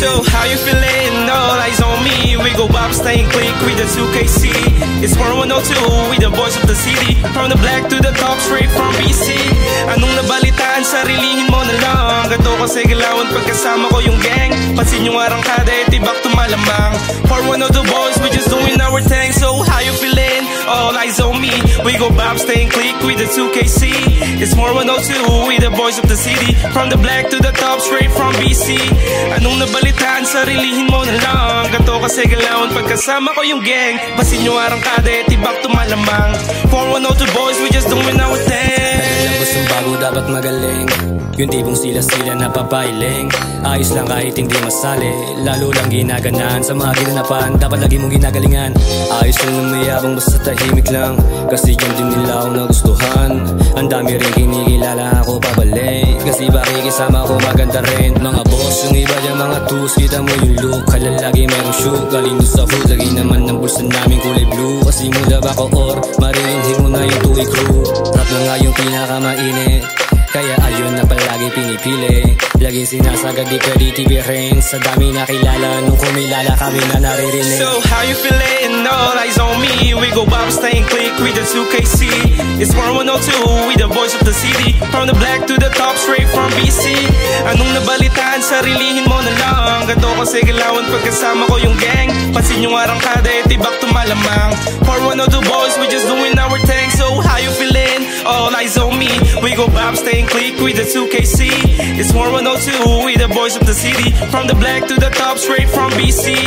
So how you feeling? All eyes on me. We go Bob, staying click with the 2KC. It's 4102 with the voice of the city. From the black to the top, straight from BC. Anong nabalitaan, sarilihin mo na lang. Gato kasi galawan pagkasama ko yung gang. Pansin yung arangkada, tibak tumalamang. 4102 boys, we just doing our thing. So how you feeling? All eyes on me. We go Bob, staying click with the 2KC. It's 4102 with the voice of the city. From the black to the top, straight from BC. Anong nabalitaan, sarilihin mo na lang. Gato kasi galawan pagkasama ko yung gang. Pansin yung arangkada, tibak tumalamang. 4102 boys, we just doing our thing. Gustong bago dapat magaling. Yung tipong sila na papailing. Ayos lang kahit hindi masali. Lalo lang ginaganaan sa mga ginanapan. Dapat lagi mong ginagalingan. Ayos lang na mayabang basta tahimik lang. Kasi yun din nila ako nagustuhan. Ang dami rin kinikilala ako pabalik. Kasi bakikisama ko maganda rin. Mga boss, yung iba dyan mga tools. Kita mo yung look, halal lagi merong shoot. Galing doon sa hood, lagi naman ng bulsa namin kulay blue. Kasi mula bako or marinig mo na yung 2A crew. Rap na nga yung pinakamainit, kaya ayun na palagi pinipili. Laging sinasagad di pwede tibirin. Sa dami nakilala nung kumilala kami na naririnig. So how you feeling? All eyes on me. We go Bob, staying click with the 2KC. It's 4102 with the voice of the city. From the black to the top, straight from BC. Anong nabalitaan, sarilihin mo na lang. Gato kasi galawan pagkasama ko yung gang. Pansin yung arangkada, tibak tumalamang. 4102 boys, we just doing our thing. So how you feeling? All eyes on me. We go Bob, staying click with the 2KC. It's 4102 with the voice of the city. From the black to the top, straight from BC.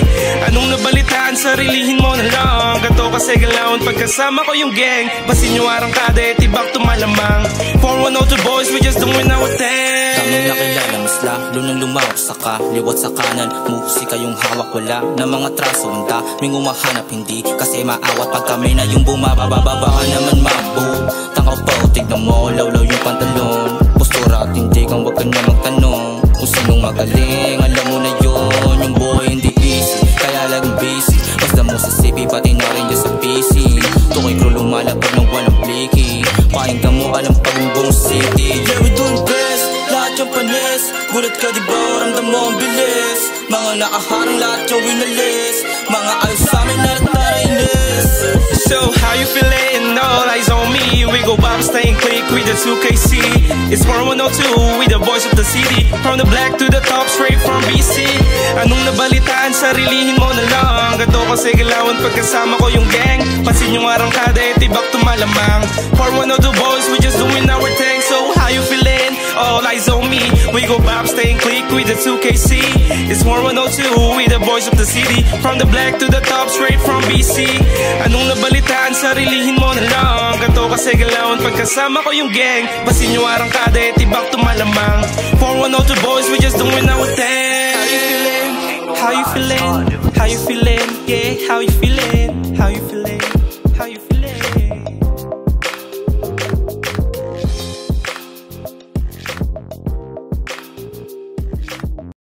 Anong nabalitaan, sarilihin mo na lang. Gato kasi galawan pagkasama ko yung gang. Basin yung arangkada, tibak tumalamang. 4102 boys, we just doing our thing. Tamang nakilala, mas lalo nang lumawak sa kaliwat sa kanan. Musika yung hawak, wala na mga traso. Ang daming umahanap, hindi kasi maawat. Pag kami na yung bumababa ka naman mabo. Tangkaw pa o tignan mo, lawlaw yung pantalon. Postura at hindi kang wag ka na magtanong kung sinong magaling. Alam mo na yun, yung boy hindi easy, kaya laging busy. Basta mo sa CP, pati na rin dyan sa PC. Tukoy crew lumalapag ng walang bliki. Pakinggan mo alam pag yung buong city. Yeah, we doing best, lahat yung panis. Gulat ka diba, ramdam mo ang bilis. Mga nakaharang lahat yung winalis. Mga ayos sa amin na natarinis. So how you feeling? All eyes on me. We go Bob, staying click with the 2KC. It's 4102 with the voice of the city. From the black to the top, straight from BC. Anong nabalitaan, sarilihin mo na lang. Gato kasi galawan pagkasama ko yung gang. Pansin yung arangkada, tibak tumalamang. 4102 boys, we just doing our thing. So how you feeling? All eyes on me. We go Bob, staying click with the 2KC. It's 4102 with the voice of the city. From the black to the top, straight from BC. Anong nabalitaan, sarilihin mo na lang. Gato kasi galawan pagkasama ko yung gang. Basin yung arangkada, tibak tumalamang. 4102 boys, we just doing our thing. How you feeling? How you feeling? How you feeling? Yeah, how you feeling?